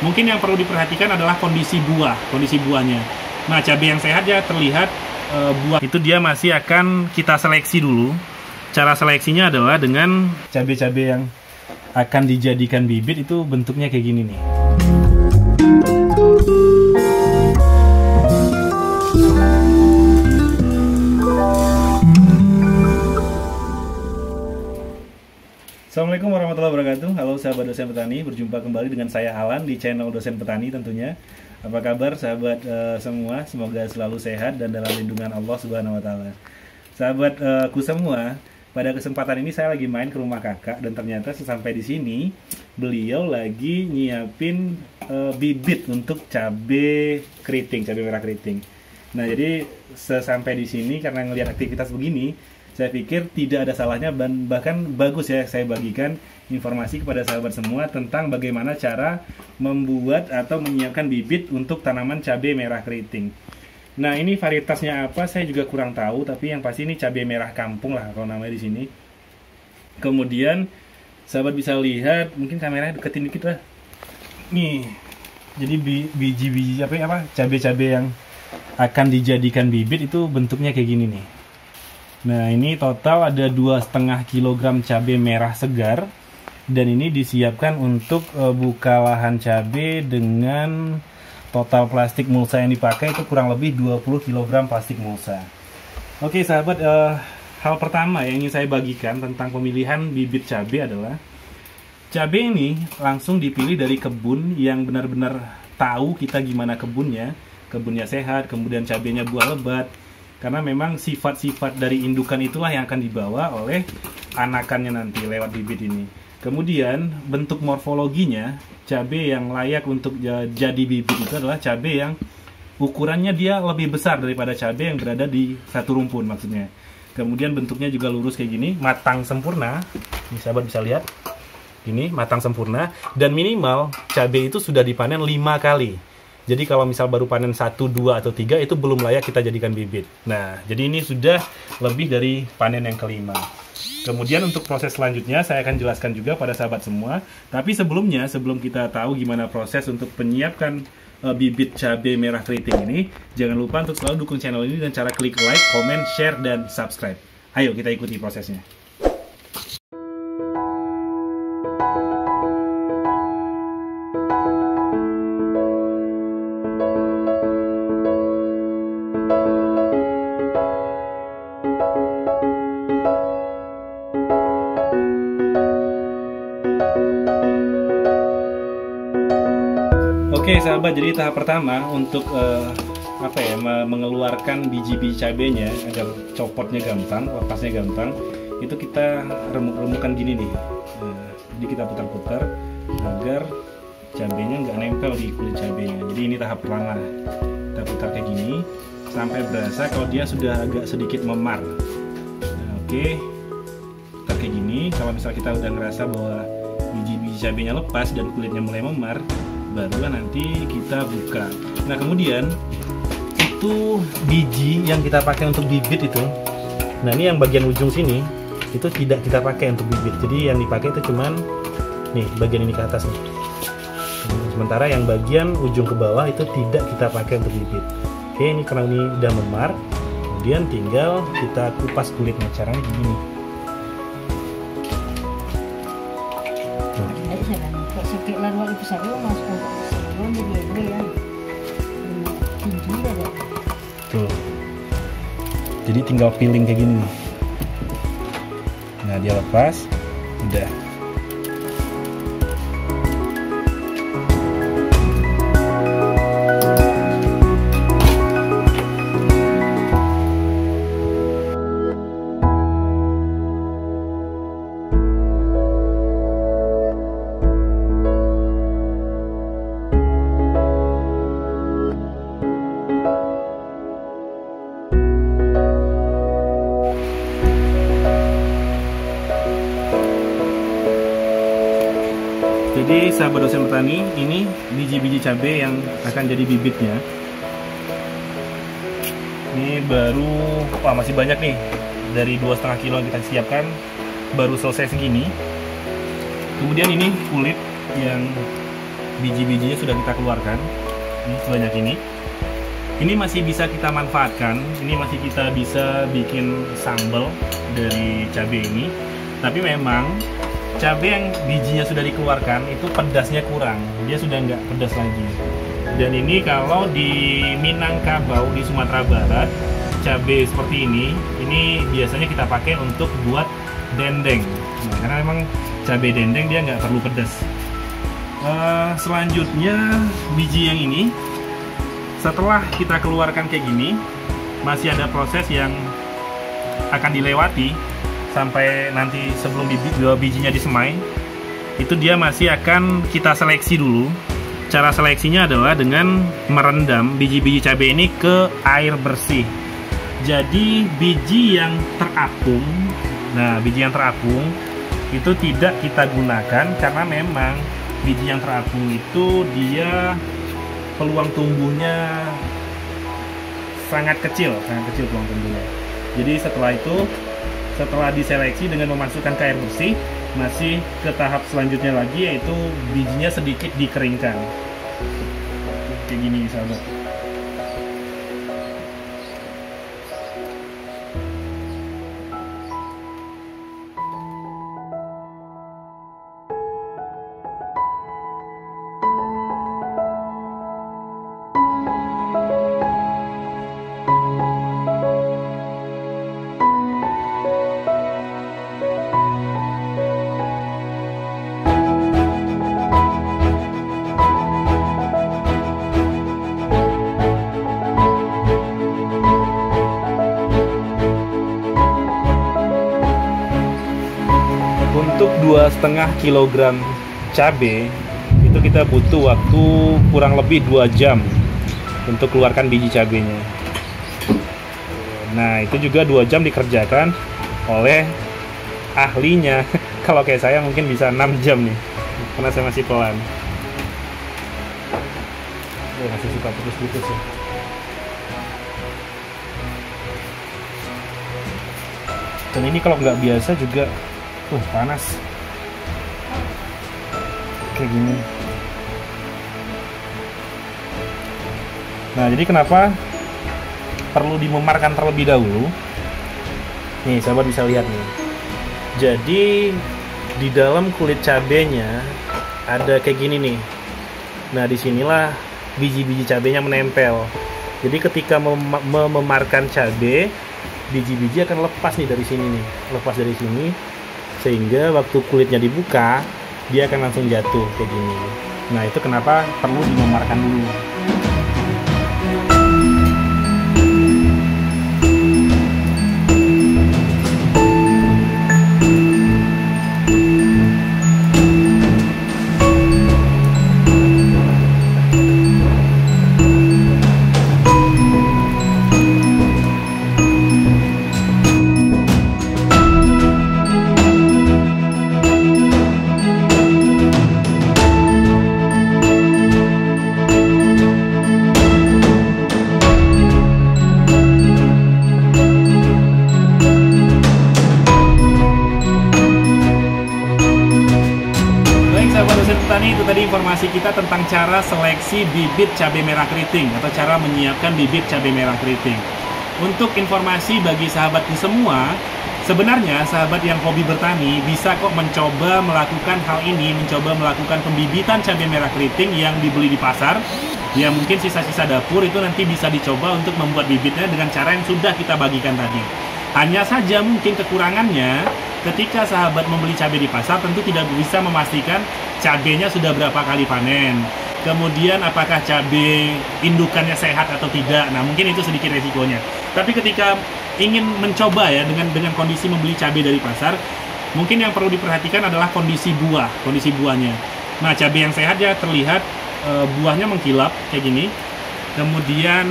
Mungkin yang perlu diperhatikan adalah kondisi buahnya. Nah, cabai yang sehat ya terlihat buah itu dia masih akan kita seleksi dulu. Cara seleksinya adalah dengan cabai-cabai yang akan dijadikan bibit itu bentuknya kayak gini nih. Assalamualaikum warahmatullahi wabarakatuh. Halo sahabat dosen petani, berjumpa kembali dengan saya Alan di channel Dosen Petani tentunya. Apa kabar sahabat semua? Semoga selalu sehat dan dalam lindungan Allah Subhanahu wa taala. Sahabatku semua, pada kesempatan ini saya lagi main ke rumah kakak dan ternyata sesampai di sini beliau lagi nyiapin bibit untuk cabai keriting, cabai merah keriting. Nah, jadi sesampai di sini karena ngelihat aktivitas begini, saya pikir tidak ada salahnya dan bahkan bagus ya saya bagikan informasi kepada sahabat semua tentang bagaimana cara membuat atau menyiapkan bibit untuk tanaman cabai merah keriting. Nah, ini varietasnya apa saya juga kurang tahu, tapi yang pasti ini cabai merah kampung lah kalau namanya di sini. Kemudian sahabat bisa lihat, mungkin kameranya deketin dikit lah. Nih, jadi biji-biji apa cabai-cabai yang akan dijadikan bibit itu bentuknya kayak gini nih. Nah, ini total ada 2,5 kg cabai merah segar dan ini disiapkan untuk buka lahan cabai dengan total plastik mulsa yang dipakai itu kurang lebih 20 kg plastik mulsa. Oke sahabat, hal pertama yang ingin saya bagikan tentang pemilihan bibit cabai adalah cabai ini langsung dipilih dari kebun yang benar-benar tahu kita gimana kebunnya sehat, kemudian cabainya buah lebat. Karena memang sifat-sifat dari indukan itulah yang akan dibawa oleh anakannya nanti lewat bibit ini. Kemudian bentuk morfologinya, cabai yang layak untuk jadi bibit itu adalah cabai yang ukurannya dia lebih besar daripada cabai yang berada di satu rumpun maksudnya. Kemudian bentuknya juga lurus kayak gini, matang sempurna. Ini sahabat bisa lihat. Ini matang sempurna dan minimal cabai itu sudah dipanen 5 kali. Jadi kalau misal baru panen 1, 2, atau 3 itu belum layak kita jadikan bibit. Nah, jadi ini sudah lebih dari panen yang kelima. Kemudian untuk proses selanjutnya saya akan jelaskan juga pada sahabat semua. Tapi sebelumnya, sebelum kita tahu gimana proses untuk menyiapkan bibit cabai merah keriting ini, jangan lupa untuk selalu dukung channel ini dengan cara klik like, comment, share, dan subscribe. Ayo kita ikuti prosesnya. Oke sahabat, jadi tahap pertama untuk mengeluarkan biji-biji cabenya agar copotnya gampang, lepasnya gampang, itu kita remuk-remukan gini nih. Jadi kita putar-putar agar cabenya nggak nempel di kulit cabenya. Jadi ini tahap pertama, kita putar kayak gini sampai berasa kalau dia sudah agak sedikit memar. Nah, oke, putar kayak gini. Kalau misal kita udah ngerasa bahwa biji-biji cabenya lepas dan kulitnya mulai memar, barulah nanti kita buka. Nah, kemudian itu biji yang kita pakai untuk bibit itu, nah ini yang bagian ujung sini itu tidak kita pakai untuk bibit. Jadi yang dipakai itu cuman nih bagian ini ke atas nih. Sementara yang bagian ujung ke bawah itu tidak kita pakai untuk bibit. Oke, ini karena ini udah memar, kemudian tinggal kita kupas kulitnya. Caranya begini. Tuh. Jadi tinggal peeling kayak gini. Nah, dia lepas, udah. Jadi sahabat dosen petani, ini biji-biji cabai yang akan jadi bibitnya. Ini baru, wah masih banyak nih. Dari 2,5 kilo yang kita siapkan, baru selesai segini. Kemudian ini kulit yang biji-bijinya sudah kita keluarkan. Ini sebanyak ini. Ini masih bisa kita manfaatkan. Ini masih kita bisa bikin sambal dari cabai ini. Tapi memang cabai yang bijinya sudah dikeluarkan itu pedasnya kurang. Dia sudah nggak pedas lagi. Dan ini kalau di Minangkabau di Sumatera Barat, cabai seperti ini biasanya kita pakai untuk buat dendeng. Nah, karena memang cabai dendeng dia nggak perlu pedas. Selanjutnya biji yang ini, setelah kita keluarkan kayak gini, masih ada proses yang akan dilewati sampai nanti sebelum bijinya disemai. Itu dia masih akan kita seleksi dulu. Cara seleksinya adalah dengan merendam biji-biji cabai ini ke air bersih. Jadi biji yang terapung, nah biji yang terapung itu tidak kita gunakan karena memang biji yang terapung itu dia peluang tumbuhnya sangat kecil peluang tumbuhnya. Jadi setelah diseleksi dengan memasukkan ke air bersih, masih ke tahap selanjutnya lagi, yaitu bijinya sedikit dikeringkan. Kayak gini sahabat. Untuk 2,5 kg cabai itu kita butuh waktu kurang lebih 2 jam untuk keluarkan biji cabainya. Nah, itu juga 2 jam dikerjakan oleh ahlinya. Kalau kayak saya mungkin bisa 6 jam nih, karena saya masih pelan. Masih suka putus-putus ya. Dan ini kalau nggak biasa juga panas kayak gini. Nah, jadi kenapa perlu dimemarkan terlebih dahulu? Nih, sahabat bisa lihat nih. Jadi di dalam kulit cabenya ada kayak gini nih. Nah, disinilah biji-biji cabenya menempel. Jadi ketika memarkan cabai, biji-biji akan lepas nih dari sini nih, lepas dari sini. Sehingga waktu kulitnya dibuka, dia akan langsung jatuh kayak gini. Nah, itu kenapa perlu dimemarkan dulu. Petani, itu tadi informasi kita tentang cara seleksi bibit cabai merah keriting atau cara menyiapkan bibit cabai merah keriting. Untuk informasi bagi sahabatku semua, sebenarnya sahabat yang hobi bertani bisa kok mencoba melakukan hal ini, mencoba melakukan pembibitan cabai merah keriting yang dibeli di pasar. Ya, mungkin sisa-sisa dapur itu nanti bisa dicoba untuk membuat bibitnya dengan cara yang sudah kita bagikan tadi. Hanya saja mungkin kekurangannya, ketika sahabat membeli cabai di pasar tentu tidak bisa memastikan cabainya sudah berapa kali panen. Kemudian apakah cabai indukannya sehat atau tidak. Nah, mungkin itu sedikit resikonya. Tapi ketika ingin mencoba ya dengan kondisi membeli cabai dari pasar, mungkin yang perlu diperhatikan adalah kondisi buahnya. Nah, cabai yang sehat ya terlihat buahnya mengkilap kayak gini. Kemudian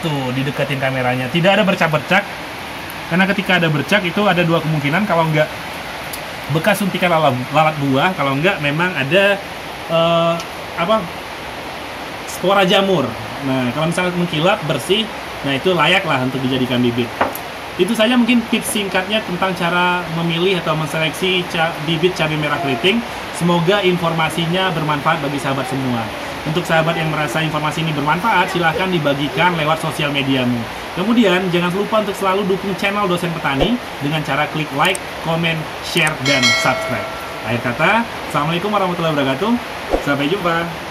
tuh didekatin kameranya, tidak ada bercak-bercak. Karena ketika ada bercak itu ada dua kemungkinan, kalau nggak bekas suntikan lalat buah, kalau nggak memang ada spora jamur. Nah, kalau misalnya mengkilap bersih, nah itu layaklah untuk dijadikan bibit. Itu saja mungkin tips singkatnya tentang cara memilih atau menseleksi bibit cabai merah keriting. Semoga informasinya bermanfaat bagi sahabat semua. Untuk sahabat yang merasa informasi ini bermanfaat, silahkan dibagikan lewat sosial mediamu. Kemudian, jangan lupa untuk selalu dukung channel Dosen Petani dengan cara klik like, comment, share, dan subscribe. Akhir kata, Assalamualaikum warahmatullahi wabarakatuh. Sampai jumpa.